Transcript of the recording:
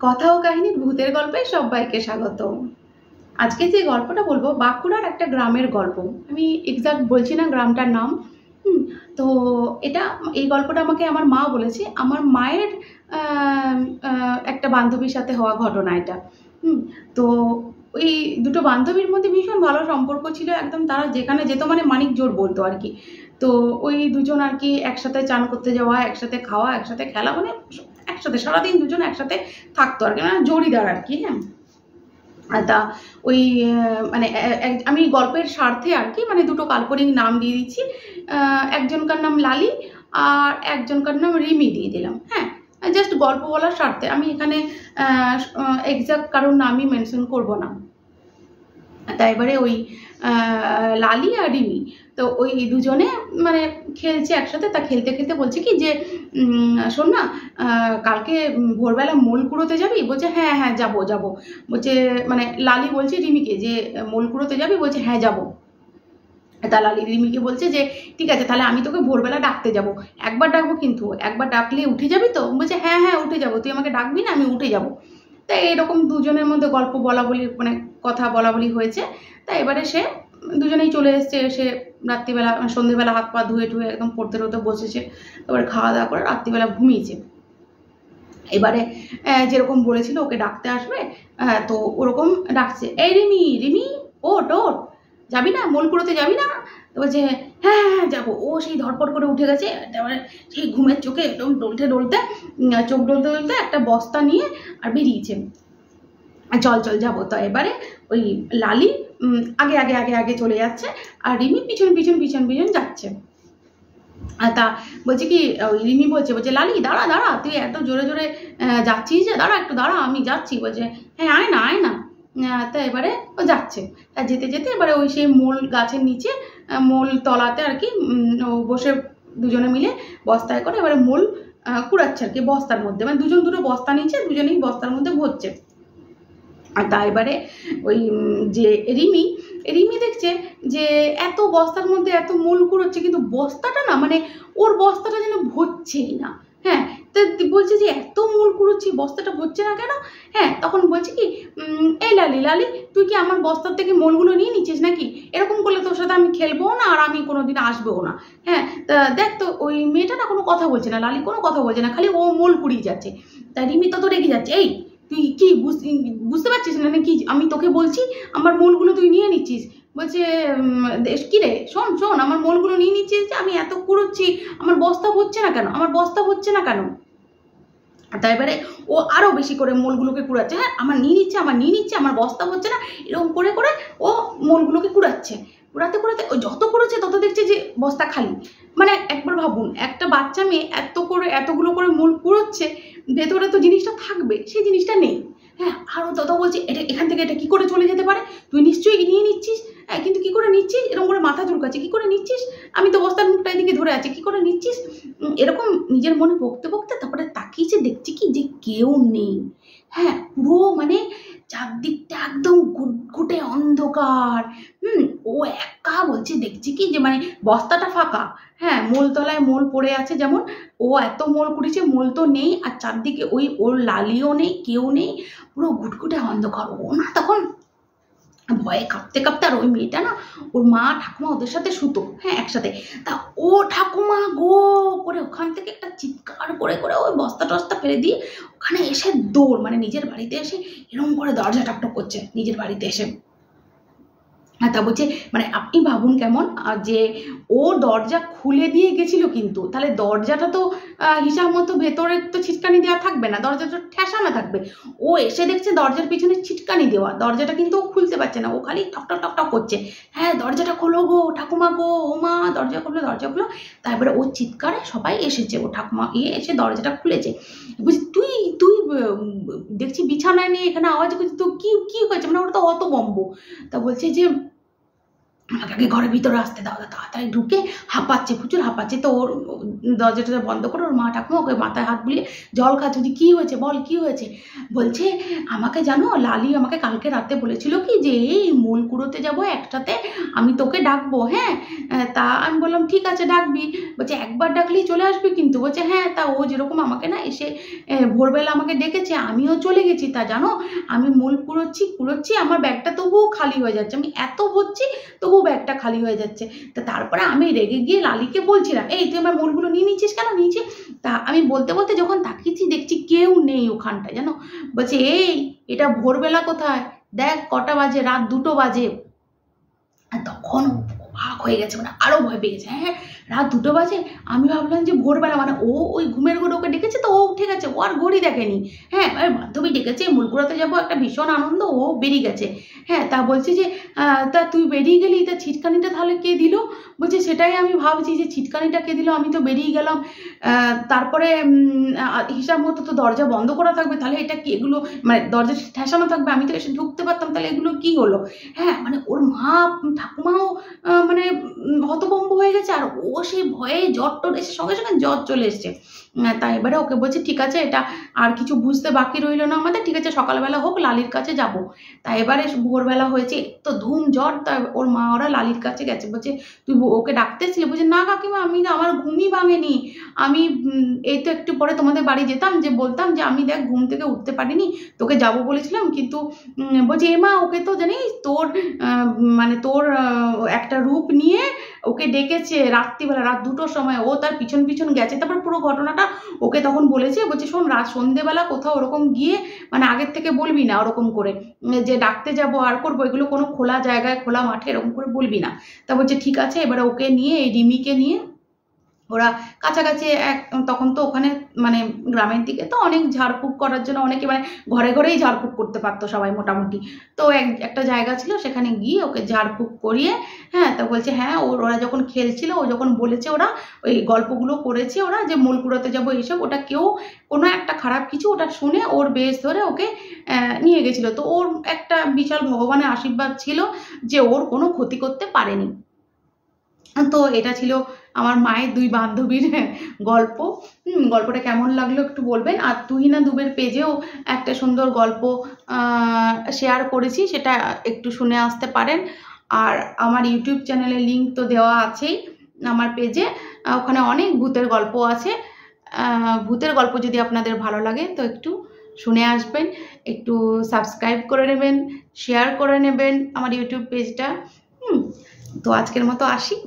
কথা ও কাহিনীর ভূতের গল্পে সবাইকে স্বাগত। আজকে যে গল্পটা বলবো বাঁকুড়ার একটা গ্রামের গল্প। আমি এক্সাক্ট বলছি না গ্রামটার নাম। হুম, তো এটা এই গল্পটা আমাকে আমার মা বলেছে। আমার মায়ের একটা বান্ধবীর সাথে হওয়া ঘটনা এটা। হুম, তো ওই দুটো বান্ধবীর মধ্যে ভীষণ ভালো সম্পর্ক ছিল, একদম তারা যেখানে যেত মানে মানিক জোর বলতো আর কি। তো ওই দুজন আর কি একসাথে চান করতে যাওয়া, একসাথে খাওয়া, একসাথে খেলা, মানে একসাথে সারাদিন দুজন একসাথে থাকতো আর কি, মানে জড়িদার আর কি। হ্যাঁ, তা ওই মানে আমি গল্পের স্বার্থে আর কি মানে দুটো কাল্পনিক নাম দিয়ে দিচ্ছি। একজনকার নাম লালি আর একজনকার নাম রিমি দিয়ে দিলাম। হ্যাঁ, জাস্ট গল্প বলার স্বার্থে আমি এখানে এক্সাক্ট কারোর নামই মেনশন করব না। তা এবারে ওই লালি আর রিমি, তো ওই দুজনে মানে খেলছে একসাথে। তা খেলতে খেলতে বলছে কি যে শোন না, কালকে ভোরবেলা মোল কুড়োতে যাবি? বলছে হ্যাঁ হ্যাঁ যাবো যাবো। বলছে মানে লালি বলছে রিমিকে যে মোল কুড়োতে যাবি? বলছে হ্যাঁ যাবো। তা লালি রিমিকে বলছে যে ঠিক আছে তাহলে আমি তোকে ভোরবেলা ডাকতে যাব, একবার ডাকবো কিন্তু, একবার ডাকলে উঠে যাবি তো? বলছে হ্যাঁ হ্যাঁ উঠে যাবো, তুই আমাকে ডাকবি না, আমি উঠে যাবো। তাই এরকম দুজনের মধ্যে গল্প বলা বলি মানে কথা বলা বলি হয়েছে। তাই এবারে সে দুজনেই চলে এসছে, এসে রাত্রিবেলা মানে সন্ধ্যেবেলা হাত পা ধুয়ে টুয়ে একদম পড়তে টড়তে বসেছে। এবার খাওয়া দাওয়া করে রাত্রিবেলা ঘুমিয়েছে। এবারে যেরকম বলেছিল ওকে ডাকতে আসবে, তো ওরকম ডাকছে, এই রিমি রিমি ওঠ ওঠ, যাবি না মোল কুড়োতে যাবি না? তো বলছে হ্যাঁ হ্যাঁ হ্যাঁ যাবো। ও সেই ধরপড় করে উঠে গেছে, এবারে সেই ঘুমের চোখে একদম ডলতে ডলতে চোখ ডলতে ডলতে একটা বস্তা নিয়ে আর বেরিয়েছে, চল চল যাবো। তো এবারে ওই লালি আগে আগে আগে আগে চলে যাচ্ছে আর রিমি পিছন পিছন পিছন পিছন যাচ্ছে। তা বলছে কি ওই রিমি বলছে বলছে লালি দাঁড়া দাঁড়া, তুই এত জোরে জোরে যাচ্ছিস যে, দাঁড়া একটু দাঁড়া আমি যাচ্ছি। বলছে হ্যাঁ আয় না আয় না। তা এবারে ও যাচ্ছে, তা যেতে যেতে এবারে ওই সেই মোল গাছের নিচে মোল তলাতে আর কি ও বসে দুজনে মিলে বস্তায় করে এবারে মোল কুড়াচ্ছে আর কি বস্তার মধ্যে, মানে দুজন দুটো বস্তা নিচ্ছে, দুজনেই বস্তার মধ্যে ভরছে। আর তা এবারে ওই যে রিমি রিমি দেখছে যে এত বস্তার মধ্যে এত মোল কুড়োচ্ছে কিন্তু বস্তাটা না মানে ওর বস্তাটা যেন ভরছেই না। হ্যাঁ, তা বলছে যে এত মোল কুড়োচ্ছি বস্তাটা ভরছে না কেন? হ্যাঁ, তখন বলছে কি এই লালি লালি তুই কি আমার বস্তার থেকে মোলগুলো নিয়ে নিচ্ছিস নাকি? এরকম করলে তোর সাথে আমি খেলবো না আর আমি কোনোদিন আসবেও না। হ্যাঁ, তা দেখ তো ওই মেয়েটা না কোনো কথা বলছে না, লালি কোনো কথা বলছে না, খালি ও মোল কুড়িয়ে যাচ্ছে। তা রিমি তো রেগে যাচ্ছে, এই তুই কি বুঝতে পারছিস না নাকি আমি তোকে বলছি আমার মোলগুলো তুই নিয়ে নিচ্ছিস? বলছে কি রে শোন শোন, আমার মোলগুলো নিয়ে নিচ্ছিস যে আমি এত কুড়োচ্ছি, আমার বস্তা হচ্ছে না কেন, আমার বস্তা হচ্ছে না কেন? তাই এবারে ও আরো বেশি করে মোলগুলোকে কুড়াচ্ছে, হ্যাঁ আমার নিয়ে নিচ্ছে আমার নিয়ে নিচ্ছে, আমার বস্তা হচ্ছে না, এরকম করে করে ও মোলগুলোকে কুড়াচ্ছে। কুড়াতে কুড়াতে ও যত করেছে তত দেখছে যে বস্তা খালি। মানে একবার ভাবুন, একটা বাচ্চা মেয়ে এতগুলো করে মোল কুড়োচ্ছে, ভেতরে তো জিনিসটা থাকবে, সেই জিনিসটা নেই। হ্যাঁ, আরও তত বলছি এটা এখান থেকে এটা কি করে চলে যেতে পারে, তুই নিশ্চয়ই নিয়ে নিচ্ছিস। হ্যাঁ, কিন্তু কি করে নিচ্ছিস? এরকম করে মাথা চুলকাচ্ছে, কি করে নিচ্ছিস? আমি তো বস্তার মুখটা এদিকে ধরে আছি, কি করে নিচ্ছিস? এরকম নিজের মনে বকতে বকতে তারপরে তাকিয়েছে, দেখছি কি যে কেউ নেই। হ্যাঁ, পুরো মানে চারদিকটা একদম ঘুটঘুটে অন্ধকার। ও একা বলছে, দেখছি কি যে মানে বস্তাটা ফাঁকা। হ্যাঁ, মোলতলায় মোল পড়ে আছে যেমন, ও এত মোল কুড়িয়েছে মোল তো নেই, আর চারদিকে ওই ওর লালিও নেই, কেউ নেই, পুরো ঘুটঘুটে অন্ধকার। ও না তখন ভয়ে কাঁপতে কাঁপতে, আর ওই মেয়েটা না ওর মা ঠাকুমা ওদের সাথে শুতো, হ্যাঁ একসাথে। তা ও ঠাকুমা গো করে ওখান থেকে একটা চিৎকার করে করে ওই বস্তা টস্তা ফেলে দিয়ে ওখানে এসে দৌড়, মানে নিজের বাড়িতে এসে এরকম করে দরজা টকটক করছে নিজের বাড়িতে এসে। তা বলছে মানে আপনি ভাবুন কেমন যে ও দরজা খুলে দিয়ে গেছিল, কিন্তু তাহলে দরজাটা তো হিসাব মতো ভেতরে তো ছিটকানি দেওয়া থাকবে না, দরজাটা ঠেসানো থাকবে। ও এসে দেখছে দরজার পিছনে ছিটকানি দেওয়া, দরজাটা কিন্তু ও খুলতে পারছে না, ও খালি টকটক টকটক করছে। হ্যাঁ, দরজাটা খোলো গো ঠাকুমা গো, ও মা দরজা খোলো দরজা খোলো। তারপরে ও চিৎকারে সবাই এসেছে, ও ঠাকুমা এসে দরজাটা খুলেছে। বলছি তুই তুই দেখছি বিছানায় নিয়ে এখানে আওয়াজ করছিস, তো কি কি হয়েছে, মানে ওটা তো অত বম্ব। তা বলছে যে আমাকে আগে ঘরের ভিতরে আসতে দাও, তাড়াতাড়ি ঢুকে হাঁপাচ্ছে, প্রচুর হাঁপাচ্ছে। তো ওর দরজাটা বন্ধ করে ওর মা ঠাকুমা ওকে মাথায় হাত বুলিয়ে জল খাচ্ছে, যে কী হয়েছে বল কী হয়েছে। বলছে আমাকে জানো লালি আমাকে কালকে রাতে বলেছিল কি যে এই মূল কুড়োতে যাবো একসাথে, আমি তোকে ডাকবো, হ্যাঁ। তা আমি বললাম ঠিক আছে ডাকবি। বলছে একবার ডাকলেই চলে আসবি কিন্তু। বলছে হ্যাঁ। তা ও যেরকম আমাকে না এসে ভোরবেলা আমাকে ডেকেছে, আমিও চলে গেছি। তা জানো আমি মূল কুড়োচ্ছি আমার ব্যাগটা তবুও খালি হয়ে যাচ্ছে, আমি এত ভরছি তবু ব্যাগটা খালি হয়ে যাচ্ছে। তা তারপরে আমি রেগে গিয়ে লালিকে বলছিলাম এই তুই আমার মূলগুলো নিয়ে নিচ্ছিস কেন নিচে। তা আমি বলতে বলতে যখন তাকিয়েছি দেখছি কেউ নেই ওখানটায় জানো। বলছে এই এটা ভোরবেলা কোথায়, দেখ কটা বাজে, রাত 2টো বাজে। আর তখন অবাক হয়ে গেছে, মানে আরো ভয় পেয়ে গেছে। হ্যাঁ রাত 2টো বাজে। আমি ভাবলাম যে ভোরবেলা, মানে ও ওই ঘুমের ঘরে ওকে ডেকেছে তো ও উঠে গেছে, ও আর ঘড়ি দেখেনি। হ্যাঁ বান্ধবী ডেকেছে মূল কুড়োতে যাবো, একটা ভীষণ আনন্দ, ও বেরিয়ে গেছে। হ্যাঁ তা বলছি যে তা তুই বেরিয়ে গেলি, তা ছিটকানিটা তাহলে কে দিল। বলছে সেটাই আমি ভাবছি যে ছিটকানিটা কে দিল, আমি তো বেরিয়ে গেলাম। তারপরে হিসাব মতো তো দরজা বন্ধ করা থাকবে, তাহলে এটা কি এগুলো, মানে দরজা ঠেসানো থাকবে, আমি তো এসে ঢুকতে পারতাম, তাহলে এগুলো কি হলো। হ্যাঁ মানে ওর মা ঠাকুমাও মানে হতভম্ব হয়ে গেছে, আর ও সেই ভয়ে জ্বর টর এসে সঙ্গে সঙ্গে জ্বর চলে এসছে। তাই এবারে ওকে বলছে ঠিক আছে এটা আর কিছু বুঝতে বাকি রইলো না আমাদের, ঠিক আছে সকালবেলা হোক লালির কাছে যাব। তাই এবারে ভোরবেলা হয়েছে তো ধুম জ্বর, তাই ওর মা ওরা লালির কাছে গেছে। বলছে তুই ওকে ডাকতে ছিলে। বলছে না কাকিমা আমি না, আমার ঘুমই ভাঙেনি, আমি এই তো একটু পরে তোমাদের বাড়ি যেতাম, যে বলতাম যে আমি দেখ ঘুম থেকে উঠতে পারিনি, তোকে যাবো বলেছিলাম কিন্তু। বলছে এমা ওকে তো জানিস তোর মানে তোর একটা রূপ নিয়ে ওকে ডেকেছে রাত্রিবেলা, রাত 2টোর সময়, ও তার পিছন পিছন গেছে। তারপর পুরো ঘটনাটা ওকে তখন বলেছে। বলছে শোন রাত সন্ধেবেলা কোথাও ওরকম গিয়ে মানে আগের থেকে বলবি না ওরকম করে যে ডাকতে যাবো আর করবো, এগুলো কোনো খোলা জায়গায় খোলা মাঠে এরকম করে বলবি না। তা বলছে ঠিক আছে। এবারে ওকে নিয়ে এই রিমিকে নিয়ে ওরা কাছাকাছি তখন তো ওখানে মানে গ্রামের দিকে তো অনেক ঝাড়ফুঁক করার জন্য অনেকে মানে ঘরে ঘরেই ঝাড়ফুঁক করতে পারতো সবাই মোটামুটি। তো একটা জায়গা ছিল সেখানে গিয়ে ওকে ঝাড়ফুঁক করিয়ে, হ্যাঁ তা বলছে হ্যাঁ ওরা যখন খেলছিল ও যখন বলেছে ওরা ওই গল্পগুলো করেছে ওরা যে মূল কুড়োতে যাবো এইসব, ওটা কেউ কোনো একটা খারাপ কিছু ওটা শুনে ওর বেশ ধরে ওকে নিয়ে গেছিলো। তো ওর একটা বিশাল ভগবানের আশীর্বাদ ছিল যে ওর কোনো ক্ষতি করতে পারেনি। তো এটা ছিল আমার মায়ের 2 বান্ধবীর গল্প। গল্পটা কেমন লাগলো একটু বলবেন। আর তুহিনা দুবের পেজেও একটা সুন্দর গল্প শেয়ার করেছি, সেটা একটু শুনে আসতে পারেন। আর আমার ইউটিউব চ্যানেলের লিঙ্ক তো দেওয়া আছেই আমার পেজে, ওখানে অনেক ভূতের গল্প আছে। ভূতের গল্প যদি আপনাদের ভালো লাগে তো একটু শুনে আসবেন, একটু সাবস্ক্রাইব করে নেবেন, শেয়ার করে নেবেন আমার ইউটিউব পেজটা। তো আজকের মতো আসি।